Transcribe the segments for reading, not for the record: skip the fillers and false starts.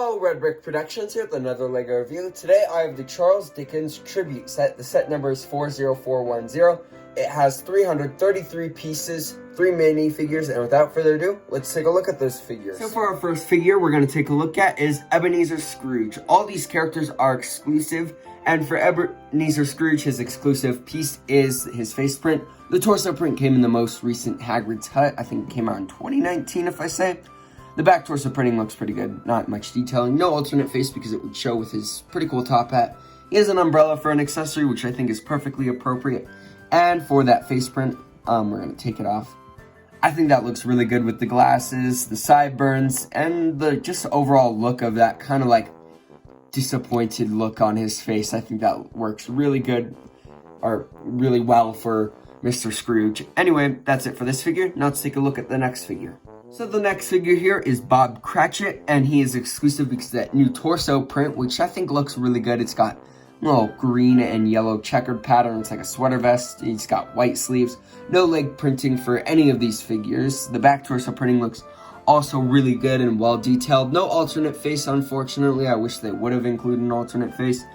Hello, Red Brick Productions here with another LEGO review. Today I have the Charles Dickens Tribute Set. The set number is 40410. It has 333 pieces, 3 minifigures, and without further ado, let's take a look at those figures. So for our first figure we're going to take a look at is Ebenezer Scrooge. All these characters are exclusive, and for Ebenezer Scrooge, his exclusive piece is his face print. The torso print came in the most recent Hagrid's Hut. I think it came out in 2019 if I say. The back torso printing looks pretty good, not much detailing. No alternate face because it would show with his pretty cool top hat. He has an umbrella for an accessory, which I think is perfectly appropriate. And for that face print, we're going to take it off. I think that looks really good with the glasses, the sideburns, and the just overall look of that kind of like disappointed look on his face. I think that works really good, or really well for Mr. Scrooge. Anyway, that's it for this figure. Now let's take a look at the next figure. So the next figure here is Bob Cratchit, and he is exclusive because of that new torso print, which I think looks really good. It's got little green and yellow checkered pattern. It's like a sweater vest. He's got white sleeves. No leg printing for any of these figures. The back torso printing looks also really good and well detailed. No alternate face, unfortunately. I wish they would have included an alternate face.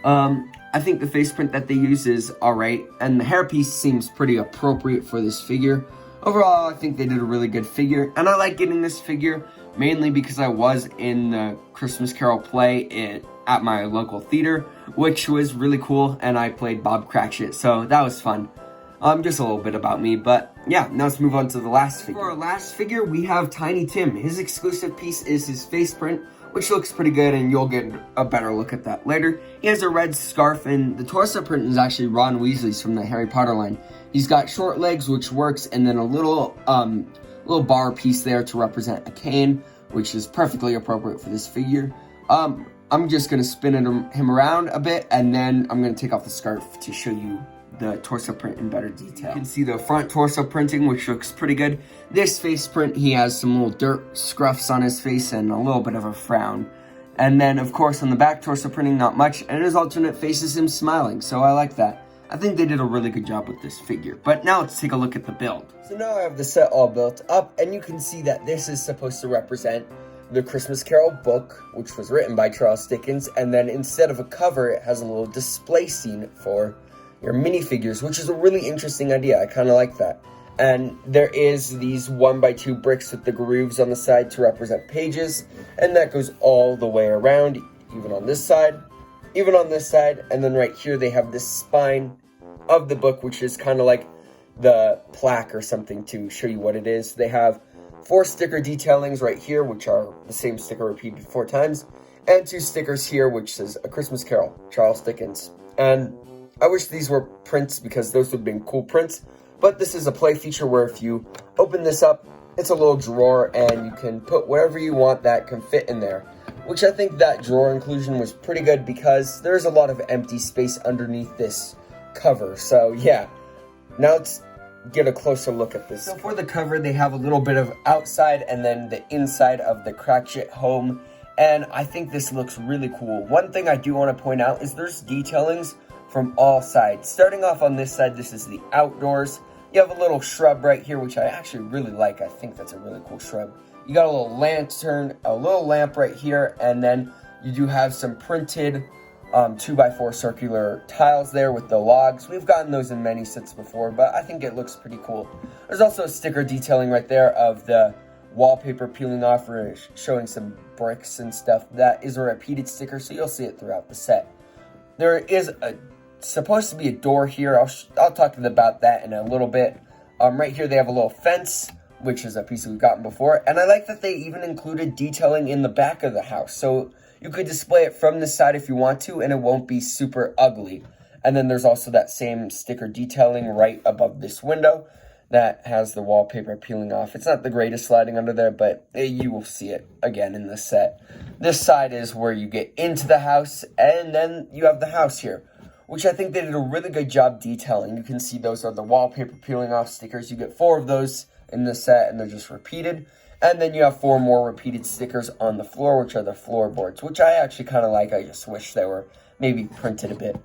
I think the face print that they use is alright, and the hairpiece seems pretty appropriate for this figure. Overall, I think they did a really good figure, and I like getting this figure mainly because I was in the Christmas Carol play at my local theater, which was really cool, and I played Bob Cratchit, so that was fun. Just a little bit about me, but yeah, now let's move on to the last figure. For our last figure, we have Tiny Tim. His exclusive piece is his face print, which looks pretty good, and you'll get a better look at that later. He has a red scarf, and the torso print is actually Ron Weasley's from the Harry Potter line. He's got short legs, which works, and then a little bar piece there to represent a cane, which is perfectly appropriate for this figure. I'm just going to spin him around a bit, and then I'm going to take off the scarf to show you the torso print in better detail. You can see the front torso printing, which looks pretty good. This face print, he has some little dirt scruffs on his face and a little bit of a frown. And then, of course, on the back torso printing, not much, and his alternate face is him smiling, so I like that. I think they did a really good job with this figure. But now let's take a look at the build. So now I have the set all built up, and you can see that this is supposed to represent the Christmas Carol book, which was written by Charles Dickens, and then instead of a cover, it has a little display scene for your minifigures, which is a really interesting idea. I kind of like that. And there is these 1x2 bricks with the grooves on the side to represent pages, and that goes all the way around, even on this side, even on this side, and then right here they have this spine of the book, which is kind of like the plaque or something to show you what it is. They have 4 sticker detailings right here, which are the same sticker repeated 4 times, and 2 stickers here, which says A Christmas Carol, Charles Dickens. And I wish these were prints because those would have been cool prints, but this is a play feature where if you open this up, it's a little drawer and you can put whatever you want that can fit in there, which I think that drawer inclusion was pretty good because there's a lot of empty space underneath this cover. So yeah, now let's get a closer look at this. So for the cover, they have a little bit of outside and then the inside of the Cratchit home, and I think this looks really cool. One thing I do want to point out is there's detailings from all sides. Starting off on this side, this is the outdoors. You have a little shrub right here, which I actually really like. I think that's a really cool shrub. You got a little lantern, a little lamp right here, and then you do have some printed 2x4 circular tiles there with the logs. We've gotten those in many sets before, but I think it looks pretty cool. There's also a sticker detailing right there of the wallpaper peeling off, or showing some bricks and stuff. That is a repeated sticker, so you'll see it throughout the set. There is supposed to be a door here. I'll talk about that in a little bit. Right here they have a little fence, which is a piece we've gotten before, and I like that they even included detailing in the back of the house, so you could display it from the side if you want to, and it won't be super ugly. And then there's also that same sticker detailing right above this window that has the wallpaper peeling off. It's not the greatest sliding under there, but you will see it again in this set. This side is where you get into the house, and then you have the house here, which I think they did a really good job detailing. You can see those are the wallpaper peeling off stickers. You get 4 of those in this set, and they're just repeated. And then you have 4 more repeated stickers on the floor, which are the floorboards, which I actually kind of like. I just wish they were maybe printed a bit.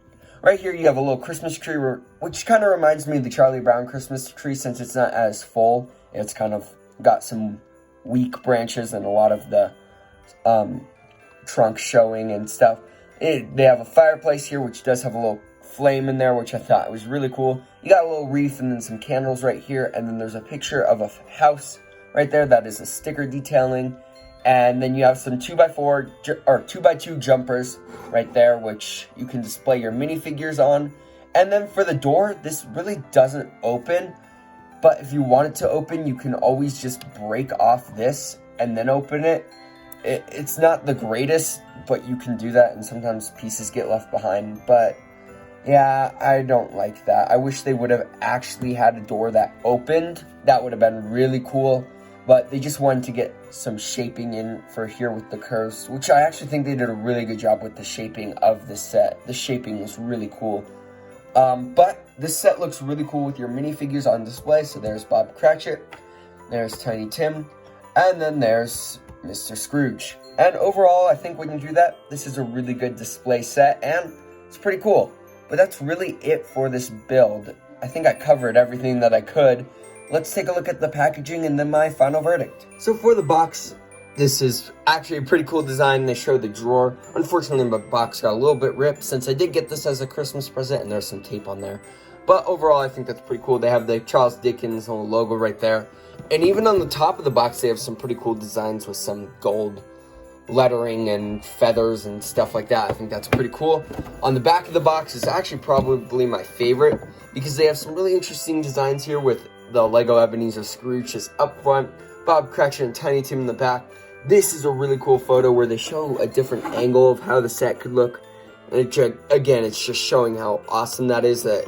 Right here you have a little Christmas tree, which kind of reminds me of the Charlie Brown Christmas tree, since it's not as full. It's kind of got some weak branches and a lot of the trunk showing and stuff. They have a fireplace here, which does have a little flame in there, which I thought was really cool. You got a little wreath and then some candles right here, and then there's a picture of a house right there that is a sticker detailing. And then you have some 2x4 or 2x2 jumpers right there, which you can display your minifigures on. And then for the door, this really doesn't open, but if you want it to open, you can always just break off this and then open it. It's not the greatest, but you can do that, and sometimes pieces get left behind. But yeah, I don't like that. I wish they would have actually had a door that opened. That would have been really cool. But they just wanted to get some shaping in for here with the curves, which I actually think they did a really good job with the shaping of the set. The shaping was really cool. But this set looks really cool with your minifigures on display. So there's Bob Cratchit, there's Tiny Tim, and then there's Mr. Scrooge. And overall, I think when you do that, this is a really good display set, and it's pretty cool. But that's really it for this build. I think I covered everything that I could. Let's take a look at the packaging and then my final verdict. So for the box, this is actually a pretty cool design. They show the drawer. Unfortunately, my box got a little bit ripped since I did get this as a Christmas present, and there's some tape on there. But overall, I think that's pretty cool. They have the Charles Dickens logo right there. And even on the top of the box, they have some pretty cool designs with some gold lettering and feathers and stuff like that. I think that's pretty cool. On the back of the box is actually probably my favorite because they have some really interesting designs here with the Lego Ebenezer Scrooge is up front, Bob Cratchit and Tiny Tim in the back. This is a really cool photo where they show a different angle of how the set could look. And again, it's just showing how awesome that is, that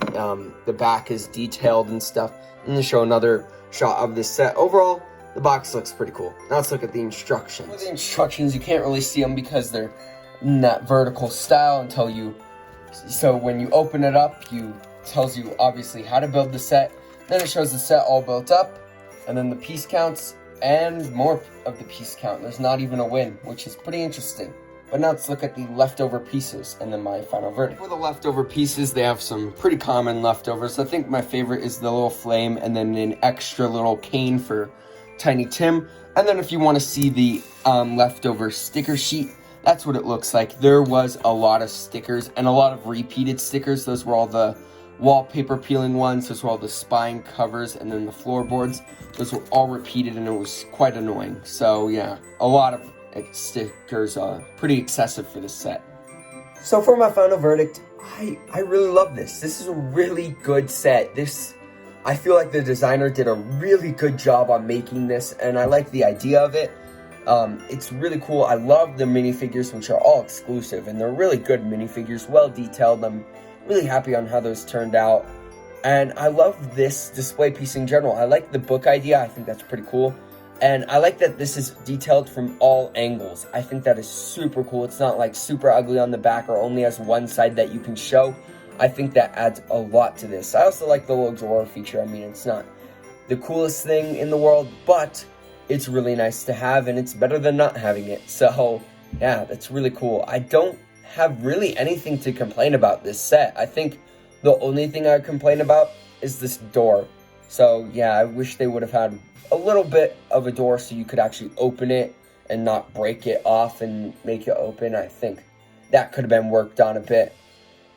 the back is detailed and stuff. And they show another shot of this set. Overall, the box looks pretty cool. Now let's look at the instructions. For the instructions, you can't really see them because they're in that vertical style until you... So when you open it up, tells you obviously how to build the set. Then it shows the set all built up, and then the piece counts, and more of the piece count. There's not even a win, which is pretty interesting. But now let's look at the leftover pieces, and then my final verdict. For the leftover pieces, they have some pretty common leftovers. I think my favorite is the little flame, and then an extra little cane for Tiny Tim. And then if you want to see the leftover sticker sheet, that's what it looks like. There was a lot of stickers, and a lot of repeated stickers. Those were all the wallpaper peeling ones, those were all the spine covers, and then the floorboards. Those were all repeated, and it was quite annoying. So yeah, a lot of stickers, pretty excessive for this set. So for my final verdict, I really love this. This is a really good set. I feel like the designer did a really good job on making this, and I like the idea of it. It's really cool. I love the minifigures, which are all exclusive, and they're really good minifigures, well detailed. I'm really happy on how those turned out, and I love this display piece in general. I like the book idea. I think that's pretty cool, and I like that this is detailed from all angles. I think that is super cool. It's not like super ugly on the back or only has one side that you can show. I think that adds a lot to this. I also like the little drawer feature. I mean, it's not the coolest thing in the world, but it's really nice to have, and it's better than not having it. So yeah, that's really cool. I don't have really anything to complain about this set. I think the only thing I complain about is this door. So yeah, I wish they would have had a little bit of a door so you could actually open it and not break it off and make it open. I think that could have been worked on a bit.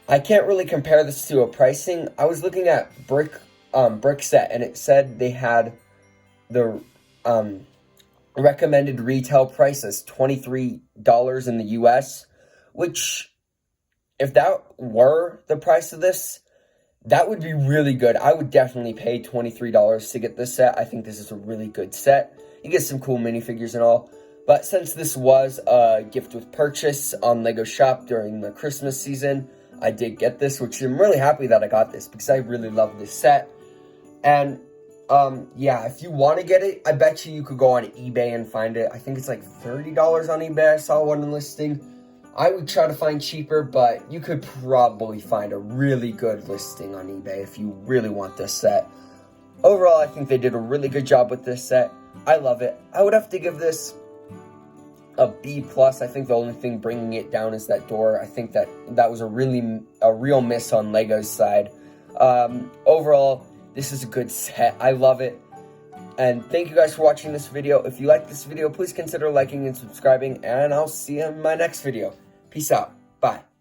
I can't really compare this to a pricing. I was looking at brick set, and it said they had the recommended retail price as $23 in the US, which, if that were the price of this, that would be really good. I would definitely pay $23 to get this set. I think this is a really good set. You get some cool minifigures and all. But since this was a gift with purchase on LEGO Shop during the Christmas season, I did get this, which I'm really happy that I got this because I really love this set. And yeah, if you want to get it, I bet you could go on eBay and find it. I think it's like $30 on eBay. I saw one listing. I would try to find cheaper, but you could probably find a really good listing on eBay if you really want this set. Overall, I think they did a really good job with this set. I love it. I would have to give this a B+. I think the only thing bringing it down is that door. I think that was a real miss on LEGO's side. Overall, this is a good set. I love it. And thank you guys for watching this video. If you like this video, please consider liking and subscribing, and I'll see you in my next video. Peace out. Bye.